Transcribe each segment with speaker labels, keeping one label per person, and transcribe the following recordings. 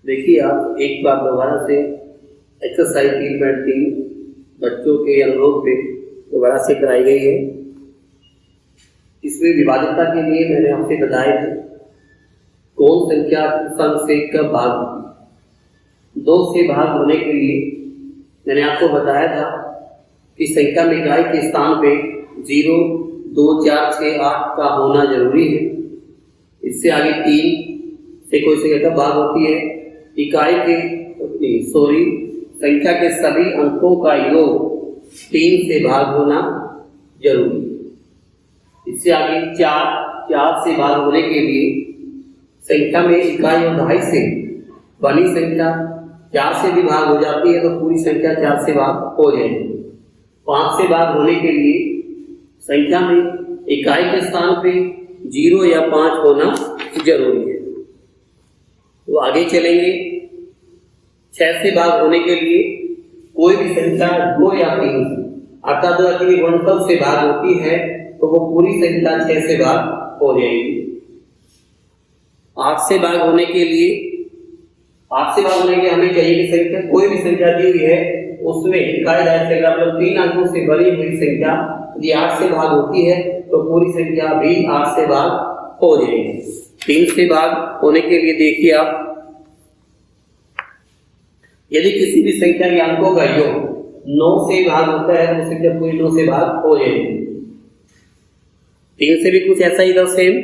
Speaker 1: देखिए आप एक बार दोबारा से एक्सरसाइज 3.3 बच्चों के अनुरोध पे दोबारा से कराई गई है। इसमें विभाज्यता के लिए मैंने आपसे बताया था कौन संख्या संघ से कब भाग होती। 2 से भाग होने के लिए मैंने आपको बताया था कि संख्या में इकाई के स्थान पे 0, 2, 4, 6, 8 का होना जरूरी है। इससे आगे 3 से कोई संख्या कब भाग होती है, इकाई के संख्या के सभी अंकों का योग 3 से भाग होना जरूरी है। इससे आगे 4 से भाग होने के लिए संख्या में इकाई और दहाई से बनी संख्या 4 से भी भाग हो जाती है तो पूरी संख्या 4 से भाग हो जाएगी। 5 से भाग होने के लिए संख्या में इकाई के स्थान पे 0 या 5 होना जरूरी है। तो आगे चलेंगे। 6 से भाग होने के लिए कोई भी संख्या 2 या 3 अर्थात 2 या 3 गुणनफल से भाग होती है तो वो पूरी संख्या 6 से भाग हो जाएगी। 8 से भाग होने के लिए हमें चाहिए कि संख्या कोई भी संख्या दी हुई है उसमें इकाई दहाई संख्या मतलब 3 अंकों से बनी हुई संख्या यदि 8 से भाग होती है तो पूरी संख्या भी 8 से भाग हो जाएगी। 3 से भाग होने के लिए देखिए आप, यदि किसी भी संख्या के अंकों का योग 9 से भाग होता है तो संख्या पूरी 9 से भाग हो जाएगी। 3 से भी कुछ ऐसा ही था सेम।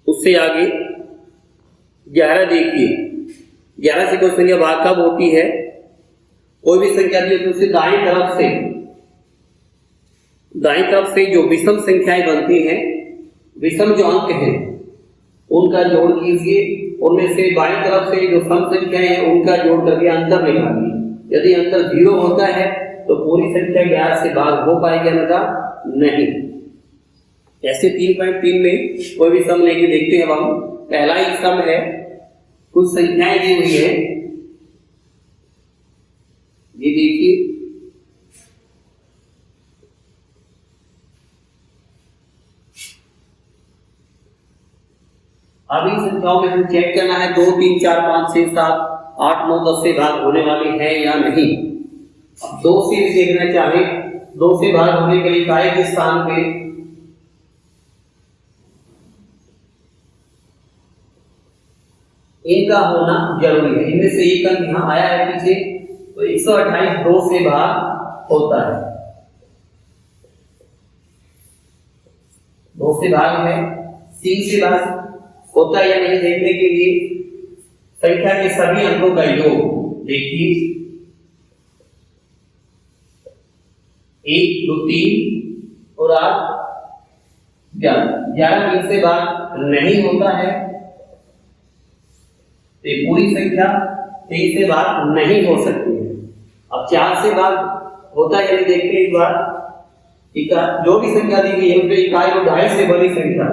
Speaker 1: उससे आगे 11 देखिए, 11 से कोई संख्या भाग कब होती है, कोई भी संख्या दी तो उसे दाईं तरफ से जो विषम संख्याएं बनती हैं, विषम जो अंक हैं उनका जोड़ कीजिए, उनमें से बाईं तरफ से जो सम संख्याएं हैं उनका जोड़ करके अंतर निकालिए। यदि अंतर 0 होता है तो पूरी संख्या 11 से भाग हो पाएगी, अन्यथा नहीं। ऐसे 3.3 में कोई भी सम लेके देखते हैं। अब हम पहला ही सम है, कुछ संख्याएं दी हुई है, ये देखिए अभी संख्याओं में हम चेक करना है 2, 3, 4, 5, 6, 7, 8, 9, 10 से भाग होने वाली है या नहीं। अब 2 से देखना चाहे 2 से भाग होने के लिए इकाई के स्थान पे इनका होना जरूरी है। इनमें से एक अंक यहाँ आया है पीछे तो 128 2 से भाग होता है। 2 से भाग है, 3 से भाग होता है या नहीं देखने के लिए संख्या के सभी अंकों का योग देखिए 1, 2, 3 और 8, 11 3 से भाग नहीं होता है तो पूरी संख्या 3 से भाग नहीं हो सकती है। अब 4 से भाग होता है यदि देखते हैं एक बार, जो भी संख्या दी गई है उसमें इकाई और दहाई से बनी संख्या,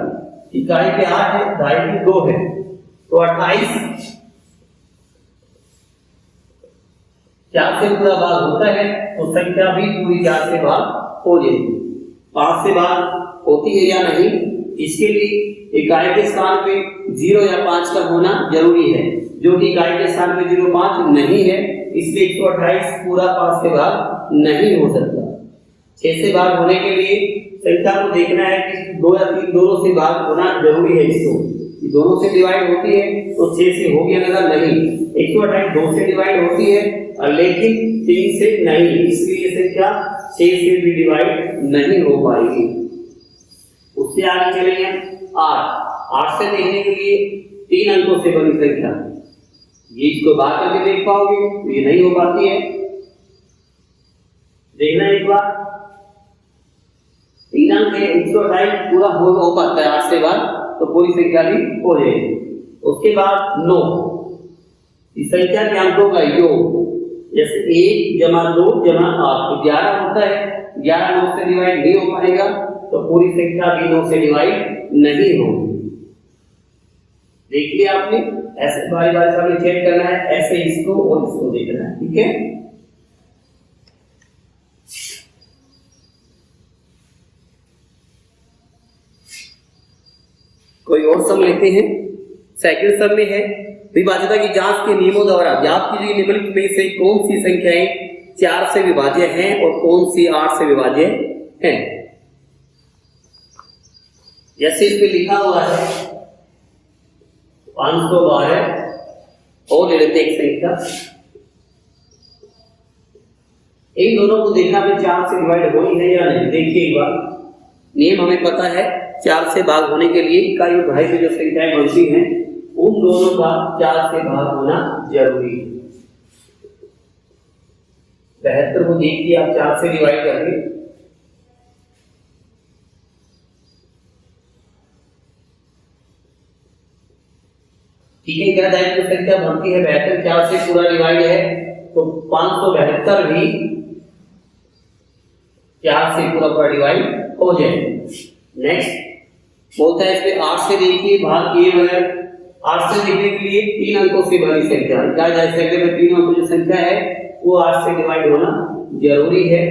Speaker 1: इकाई के 8 है, दहाई के 2 है तो 28 4 से पूरा भाग होता है तो संख्या भी पूरी 4 से भाग हो जाएगी। 5 से भाग होती है या नहीं, इसके लिए इकाई के स्थान पे 0 या 5 का होना जरूरी है, जो कि इकाई के स्थान पे 0, 5 नहीं है, इसलिए 128 पूरा 5 से भाग नहीं हो सकता। 6 से भाग होने के लिए संख्या को देखना है कि 2 या 3 दोनों से भाग होना जरूरी है। इसको दोनों से डिवाइड होती है तो 6 से हो गया ना, नहीं 128 2 से डिवाइड होती है लेकिन 3 से नहीं, इसलिए ये संख्या 6 से भी डिवाइड नहीं हो पाएगी। उससे आगे चलेंगे 8 से देखने के लिए 3 अंकों से बनी संख्या, ये इसको बाहर करके देख पाओगे तो ये नहीं हो पाती है। देखना एक बार 3 अंक है, 128 पूरा हो पाता है 8 से बाद तो पूरी संख्या भी हो जाएगी। उसके बाद 9 इस संख्या के अंकों का योग जैसे 1 जमा 2 जमा 8 तो 11 होता है, 11 9 से डिवाइड नहीं हो पाएगा तो पूरी संख्या भी 9 से डिवाइड नहीं होगी। देखिए आपने ऐसे बारी बारी से हमें चेक करना है, ऐसे इसको और इसको देखना है, ठीक है। कोई और सम लेते हैं। सेकंड सम में है विभाज्यता की जांच के नियमों द्वारा ज्ञात कीजिए निम्नलिखित में से कौन सी संख्याएं 4 से विभाज्य हैं और कौन सी 8 से विभाज्य हैं। जैसे इस पे लिखा हुआ है 512 और ले लेते एक संख्या, इन दोनों को देखना भी 4 से डिवाइड होनी है या नहीं। देखिए एक बार, नियम हमें पता है 4 से भाग होने के लिए इकाई और दहाई की जो संख्याएं बनती हैं उन दोनों का 4 से भाग होना जरूरी है। 72 को देखिए आप 4 से डिवाइड करके, ठीक है, क्या दहाई की संख्या बनती है 72, 4 से पूरा डिवाइड है तो 572 भी 4 से पूरा डिवाइड हो जाए। नेक्स्ट बोलता है इसमें 8 से देखिए भाग किए बगैर, 8 से देखने के लिए 3 अंकों से बड़ी संख्या, क्या जा सकते हैं 3 अंकों की संख्या है वो 8 से डिवाइड होना जरूरी है।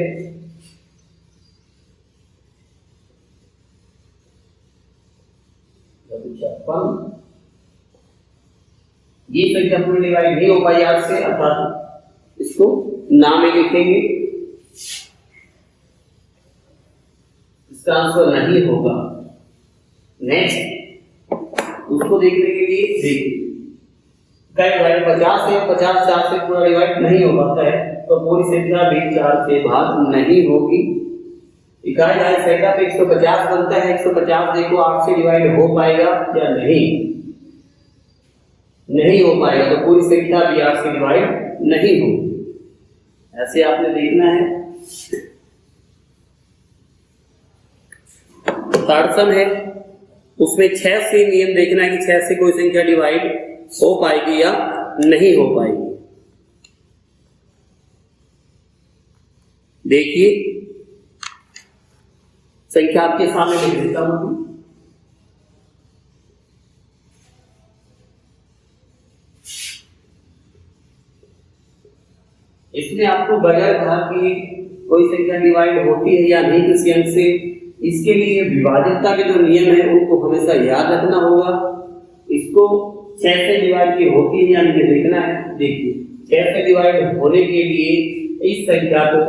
Speaker 1: ये संख्या पूरी डिवाइड नहीं हो पाई 8 से, अर्थात इसको ना में लिखेंगे, इसका आंसर नहीं होगा। नेक्स्ट उसको देखने के लिए देखिए, इकाई डिवाइड 50 है, 50 4 से पूरा डिवाइड नहीं हो पाता है तो पूरी संख्या भी 4 से भाग नहीं होगी। इकाई दहाई संख्या पे 150 बनता है, 150 देखो 8 से डिवाइड हो पाएगा या नहीं, नहीं हो पाएगा तो पूरी संख्या भी 8 से डिवाइड नहीं होगी। ऐसे आपने देखना है। थर्ड सम है, उसमें 6 से नियम देखना है कि 6 से कोई संख्या डिवाइड हो पाएगी या नहीं हो पाएगी। देखिए संख्या आपके सामने लिख देता हूं। इसमें आपको बगैर कहा कि कोई संख्या डिवाइड होती है या नहीं किसी अंक से, इसके लिए विभाजकता के जो नियम है उनको हमेशा याद रखना होगा। इसको 6 से डिवाइड की होती है या नहीं देखना है। देखिए 6 से डिवाइड होने के लिए इस संख्या को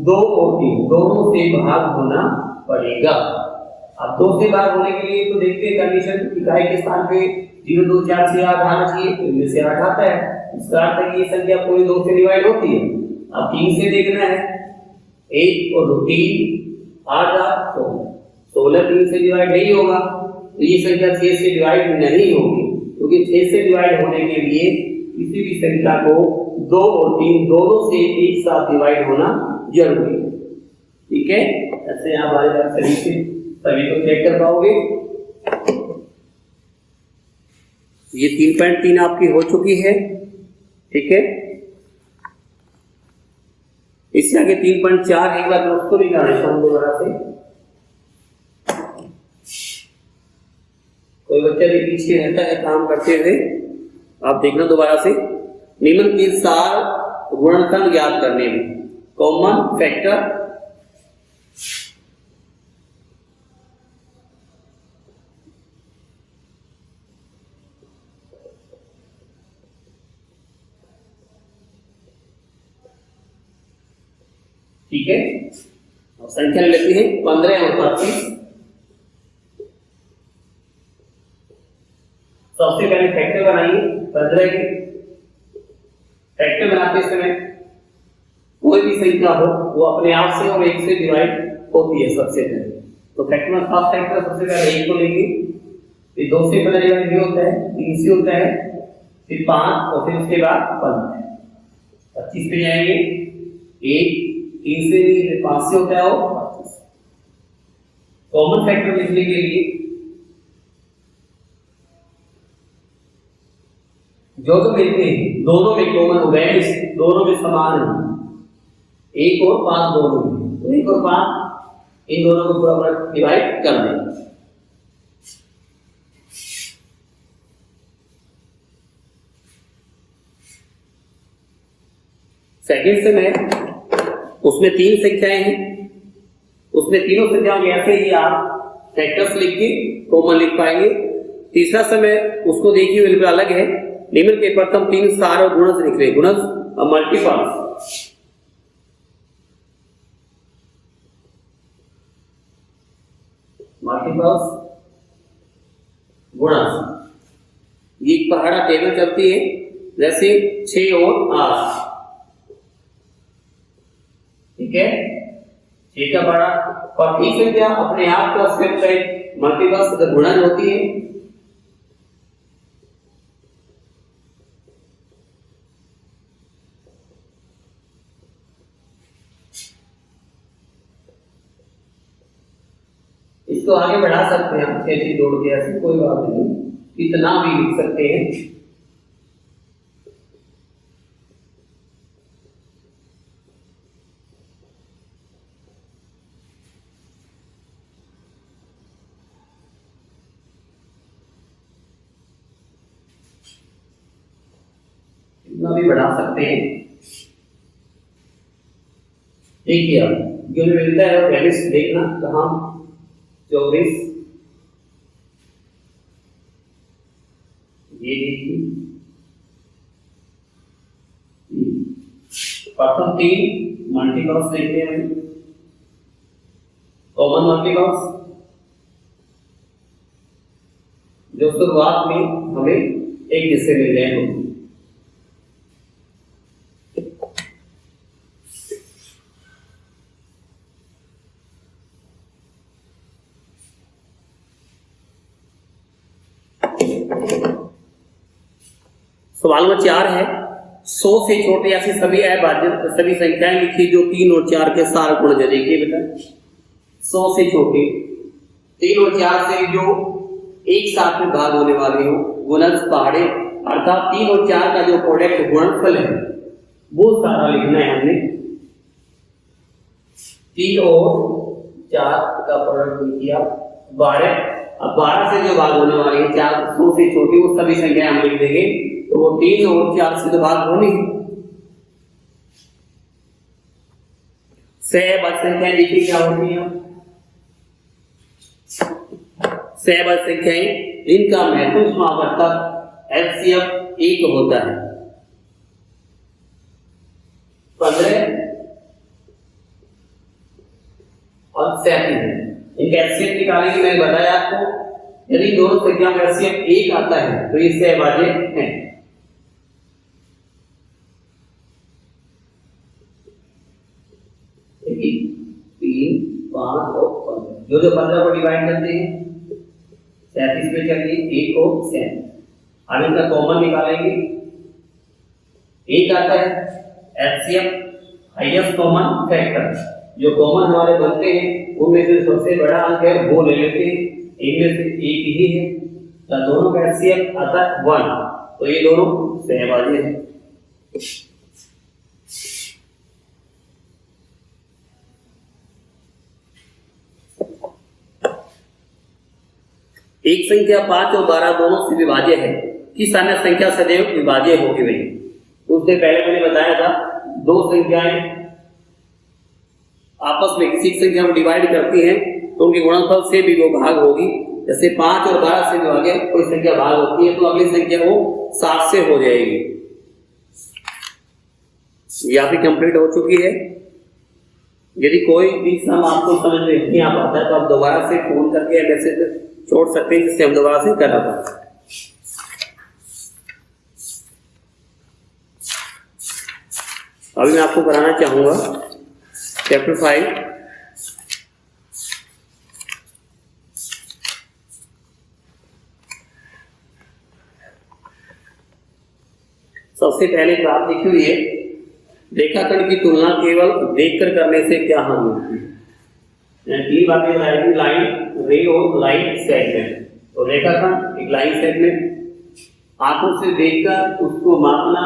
Speaker 1: 2 और 3 दोनों से भाग होना पड़ेगा। अब 2 से भाग होने के लिए तो देखते हैं कंडीशन, इकाई के स्थान पे 0 2 4 6 8 आना चाहिए, इनमें से 8 आता है, इसका अर्थ है कि ये संख्या पूरी 2 से डिवाइड होती है। अब 3 से देखना है, 1 और 2 3 8 8 16 3 से डिवाइड नहीं होगा तो ये संख्या 6 से डिवाइड नहीं होगी, क्योंकि 6 से डिवाइड होने के लिए किसी भी संख्या को 2 और 3 दोनों से एक साथ डिवाइड होना जरूरी है। ठीक है, ऐसे आप आगे सभी को चेक कर पाओगे। ये 3.3 आपकी हो चुकी है। ठीक है, इससे आगे 3.4 एक बार उसको भी कर देता हूं दोबारा से। कोई बच्चा भी पीछे रहता है काम करते हुए, आप देखना दोबारा से। निम्न के सार गुणनखंड ज्ञात करने में कॉमन फैक्टर ठीक है, अब संख्या लेते हैं 15 और 25। सबसे पहले फैक्टर बनाइए 15 के। फैक्टर बनाते समय कोई भी संख्या हो वो अपने आप से और 1 से डिवाइड होती है सबसे पहले। तो फैक्टर में फर्स्ट फैक्टर सबसे पहले 1 को लेंगे, फिर 2 से पहले डिवाइड नहीं होता है, 3 से होता है, फिर 5 और फिर उसके बाद 15। 25 पे जाएंगे, 1 3 से 5 से होता है और 25। कॉमन फैक्टर लिखने के लिए जो मिलते हैं दोनों में कॉमन हो गए, दोनों में समान है, 1 और 5 दोनों में, तो 1 और 5 इन दोनों को पूरा डिवाइड कर दें। सेकंड से मैं उसमें 3 संख्याएं हैं, उसमें तीनों संख्याओं में ऐसे ही आप फैक्टर्स लिख के कॉमन लिख पाएंगे। तीसरा समय उसको देखिए बिल्कुल अलग है, निम्न के प्रथम 3 सार और गुणज निकले। गुणज और मल्टीपल्स। मल्टीपल्स गुणज ये पहाड़ा टेबल चलती है जैसे 6 और 8, ठीक है। 6 का पहाड़ा और ठीक संख्या अपने आप का स्टेप है मल्टीपल्स गुणज होती है। इसको आगे बढ़ा सकते हैं हम 6 जोड़ के, ऐसी कोई बात नहीं, इतना भी लिख सकते हैं। इतना भी बढ़ा सकते हैं। देखिए अब जो मिलता है वो वैल्यूज देखना कहाँ 24, ये देखिए प्रथम 3 मल्टीपल्स देखते हैं, कॉमन मल्टीपल्स जो शुरुआत में हमें एक हिस्से मिल जाएंगे। सवाल नंबर 4 है 100 से छोटे ऐसी सभी अभाज्य सभी संख्याएं लिखी जो 3 और 4 के सार गुणज। देखिए बेटा 100 से छोटे 3 और 4 से जो एक साथ में भाग होने वाले हो गुणज पहाड़े, अर्थात 3 और 4 का जो प्रोडक्ट गुणनफल है वो सारा लिखना है हमने। 3 और 4 का प्रोडक्ट लिखिए आप 12। अब 12 से जो भाग होने वाली है 4 100 से छोटी वो सभी संख्याएं हम लिख देंगे। तो वो 3 और 4 से तो भाग होनी है। सहभाज्य संख्याएं देखिए क्या होती है। सहभाज्य संख्याएं इनका महत्वपूर्ण समावर्तक एलसीएम 1 होता है। 15 और 37 इनका एलसीएम निकालेंगे। मैंने बताया आपको यदि दोनों संख्या में एलसीएम 1 आता है तो ये सहभाज्य है। देखिए 3, 5 और 15 जो 15 को डिवाइड करते हैं 37 में चलिए 1 और 7। अब इनका कॉमन निकालेंगे। 1 आता है एलसीएम हाईएस्ट कॉमन फैक्टर, जो कॉमन हमारे बनते हैं उनमें से सबसे बड़ा अंक है वो ले लेते हैं। इनमें से एक ही है तो दोनों का एलसीएम आता है 1, तो ये दोनों सहभाज्य हैं। एक संख्या 5 और 12 दोनों से विभाज्य है, किस अन्य संख्या सदैव विभाज्य होगी वही। उससे पहले मैंने बताया था दो संख्याएं आपस में किसी संख्या को डिवाइड करती हैं तो उनके गुणनफल से भी वो भाग होगी। जैसे 5 और 12 से विभाज्य कोई संख्या भाग होती है तो अगली संख्या वो 7 से हो जाएगी। यह भी कंप्लीट हो चुकी है। यदि कोई भी सम आपको समझ में नहीं आ पाता है तो आप दोबारा से फोन करके मैसेज छोड़ सकते हैं जिससे हम दोबारा से करा पाए। अभी मैं आपको कराना चाहूंगा चैप्टर 5 सबसे पहले बात लिखी हुई है रेखाखंड की तुलना केवल देखकर करने से क्या हानि होती है। तीन बातें बताएगी, लाइन, रे और लाइन सेगमेंट। तो रेखाखंड एक लाइन सेगमेंट आंखों से देखकर उसको मापना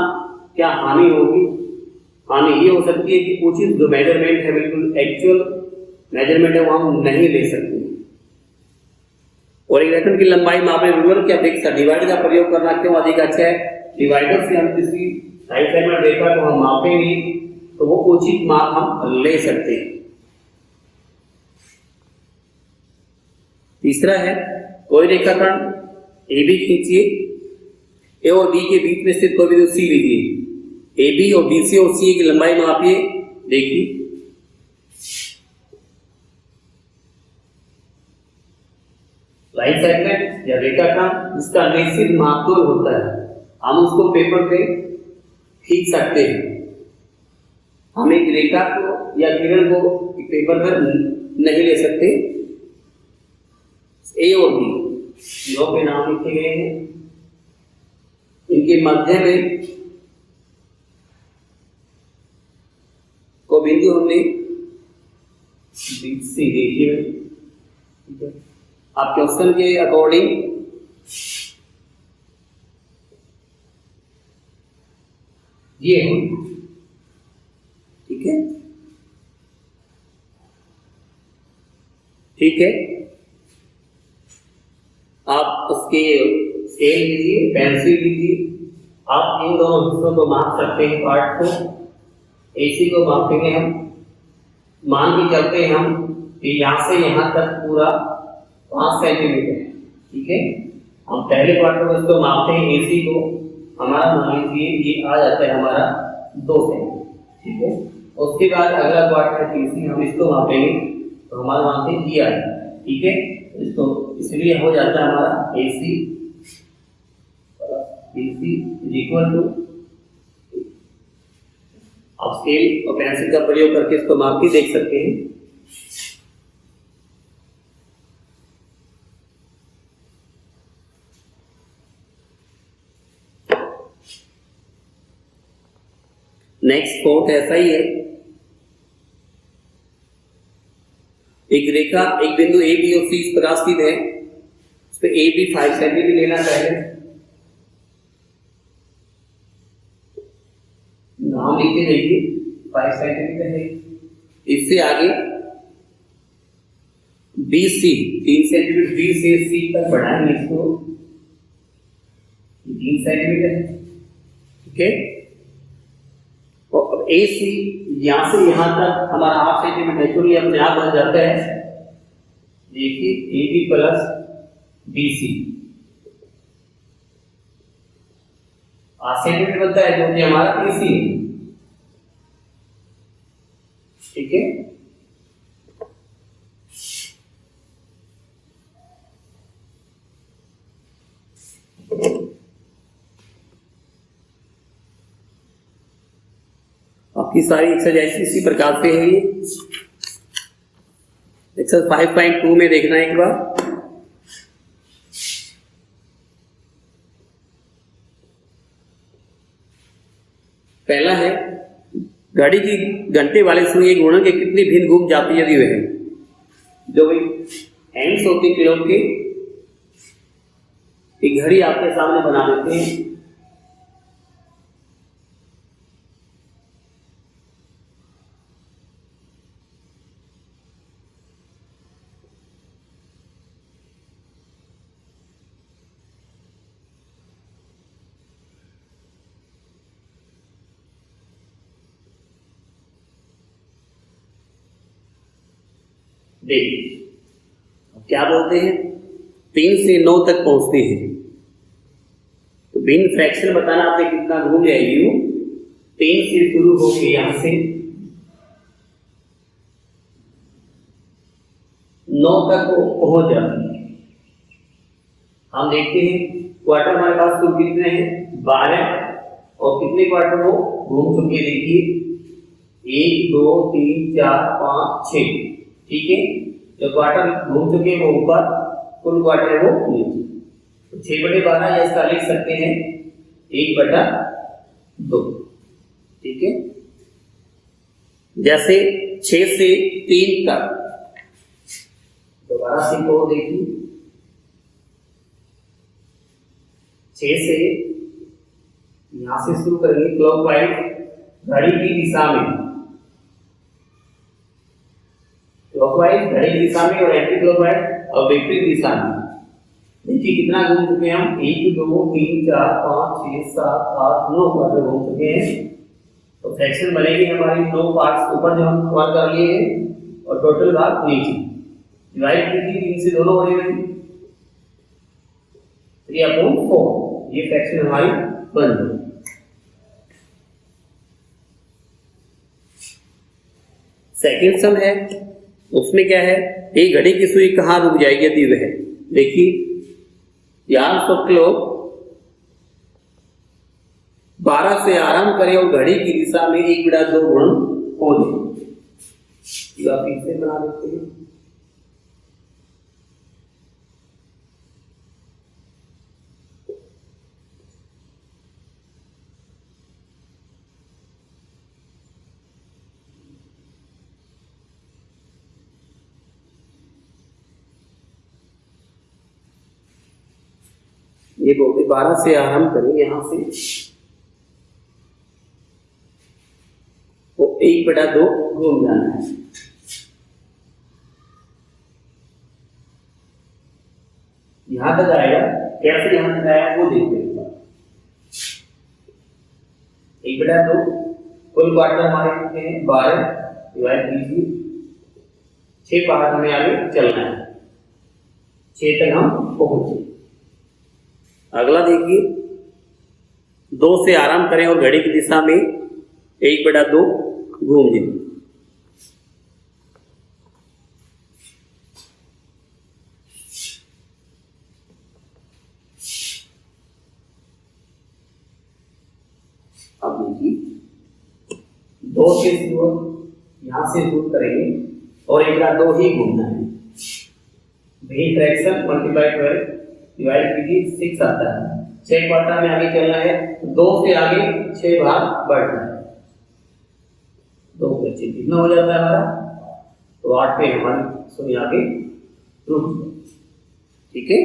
Speaker 1: क्या हानि होगी। हानि ये हो सकती है कि उचित जो मेजरमेंट है बिल्कुल एक्चुअल मेजरमेंट है वो हम नहीं ले सकते। और एक रेखाखंड की लंबाई मापने रूलर की अपेक्षा डिवाइडर का प्रयोग करना क्यों अधिक अच्छा है। डिवाइडर से हम किसी साइड सेगमेंट रेखा को हम मापेंगे तो वो उचित माप हम ले सकते हैं। तीसरा है कोई रेखाखंड ए बी खींचिए, ए और बी के बीच में स्थित कोई बिंदु सी लीजिए। ए बी और बी सी और सी की लंबाई मापिए। देखिए लाइन सेगमेंट या रेखाखंड इसका निश्चित मापतोल होता है, हम उसको पेपर पे खींच सकते हैं। हम एक रेखा को या किरण को पेपर पर नहीं ले सकते। ए और बी दो के नाम लिखे गए हैं, इनके मध्य में को बिंदु हमने बीच से देखिए। ठीक है, आप क्वेश्चन के अकॉर्डिंग ये हो। ठीक है, ठीक है, आप उसके स्केल लीजिए, पेंसिल लीजिए, आप इन दोनों हिस्सों को माप सकते हैं। पार्ट को एसी को मापेंगे हम, मान के चलते हैं हम कि यहाँ से यहाँ तक पूरा 5 सेंटीमीटर। ठीक है, हम पहले पार्ट को इसको मापते हैं एसी को, हमारा मान लीजिए ये आ जाता है हमारा 2 सेंटीमीटर। ठीक है, उसके बाद अगला पार्ट है तीसरी, हम इसको मापेंगे तो हमारा मानते हैं ये आएगा। ठीक है, इसको इसलिए हो जाता है हमारा AC BC इक्वल टू। आप स्केल और पेंसिल का प्रयोग करके इसको माप के देख सकते हैं। नेक्स्ट फोर्थ ऐसा ही है, एक रेखा एक बिंदु ए बी और सी इस प्रकार स्थित है, उस पे ए बी 5 सेंटीमीटर लेना चाहिए। नाम लिख के देखिए 5 सेंटीमीटर है। इससे आगे बी सी 3 सेंटीमीटर, बी से सी तक बढ़ाएंगे इसको 3 सेंटीमीटर। ठीक है, और ए सी यहां से यहां तक हमारा 8 सेंटीमीटर एक्चुअली अपने आप बन जाता है। देखिए A B plus B C 8 centimetre बनता है, जो कि हमारा ए सी है। ठीक है, आपकी सारी एक्सरसाइज इसी प्रकार से है। ये एक्सरसाइज 5.2 में देखना एक बार। पहला है घड़ी की घंटे वाले सुई गुणन के कितनी भिन्न घूम जाती यदि वह जो भाई हैंड्स होती क्लॉक की एक घड़ी आपके सामने बना देते हैं। देखिए क्या बोलते हैं, 3 से 9 तक पहुंचते हैं तो भिन्न फ्रैक्शन बताना आपने कितना घूम जाएगी। वो 3 से शुरू होकर यहां से 9 तक वो पहुंच जाती है। हम देखते हैं क्वार्टर हमारे पास कुल कितने हैं 12, और कितने क्वार्टर वो घूम चुके देखिए 1 2 3 4 5 6। ठीक है, जो क्वार्टर घूम चुके हैं वो ऊपर, कुल क्वार्टर है वो नीचे। तो 6/12 या इसका लिख सकते हैं 1/2। ठीक है, जैसे 6 से 3 तक दोबारा से को देखिए 6 से यहां से शुरू करेंगे क्लॉकवाइज घड़ी की दिशा में, क्लॉकवाइज घड़ी की दिशा में और एंटी क्लॉकवाइज और विपरीत दिशा में। देखिए कितना घूम चुके हैं हम 1 2 3 4 5 6 7 8 9 क्वार्टर घूम चुके हैं। तो फ्रैक्शन बनेगी हमारी 2 पार्ट्स ऊपर जो हम कवर कर लिए हैं और टोटल भाग नीचे। डिवाइड कीजिए 3 से दोनों हो रही है 3/4, ये फ्रैक्शन हमारी बन गई। सेकेंड सम है, उसमें क्या है, एक घड़ी की सुई कहाँ रुक जाएगी यदि वह, देखिए यार सब लोग 12 से आरंभ करें और घड़ी की दिशा में 1/2 गुणन हो जाए। फिर से बना देते हैं। ये बोलते 12 से आरंभ करें यहां से, तो 1/2 घूम जाना है। यहां तक आएगा, कैसे यहां तक आया वो देखते हैं। 1/2 कुल क्वार्टर हमारे कितने हैं, 12 डिवाइड कीजिए, 6 पार्ट हमें आगे चलना है, 6 तक हम पहुंचे। अगला देखिए, 2 से आरंभ करें और घड़ी की दिशा में 1/2 घूम जाए। अब देखिए 2 से यहां से शुरू करेंगे और 1/2 ही घूमना है। वही फ्रैक्शन मल्टीप्लाई 12 डिवाइड कीजिए, 6 आता है। 6 क्वार्टर में आगे चलना है, 2 से आगे 6 भाग बढ़ना है, 2 से 6 कितना हो जाता है हमारा, तो 8 पे हमारी सुई आगे रुक जाए। ठीक है,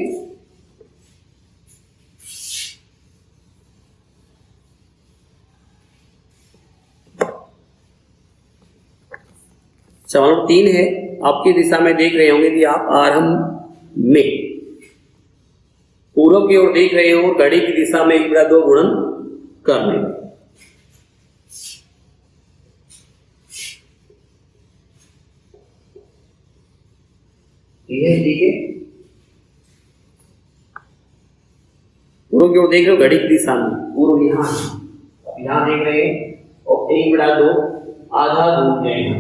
Speaker 1: सवाल 3 है, आपकी दिशा में देख रहे होंगे कि आप आरंभ में पूर्व की ओर देख रहे हो, घड़ी की दिशा में 1/2 गुणन कर लेंगे। ठीक है, पूर्व की ओर देख रहे हो, घड़ी की दिशा में, पूर्व यहां देख रहे हैं और 1/2 आधा घूम जाएगा,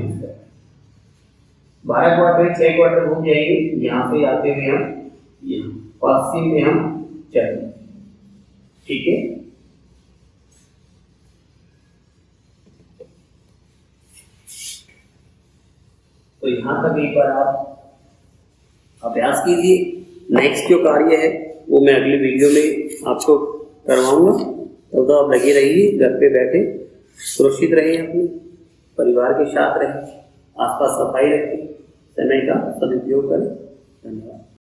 Speaker 1: 12 क्वार्टर 6 क्वार्टर घूम जाएंगे। यहां से आते हुए हम यहाँ पश्चिम में हम चलेंगे। ठीक है, तो यहां तक एक बार आप अभ्यास कीजिए। नेक्स्ट जो कार्य है वो मैं अगली वीडियो में आपको करवाऊंगा। तब तो आप लगे रहिए, घर पे बैठे सुरक्षित रहें, अपने परिवार के साथ रहें, आसपास सफाई रखें, समय का सदुपयोग करें। धन्यवाद।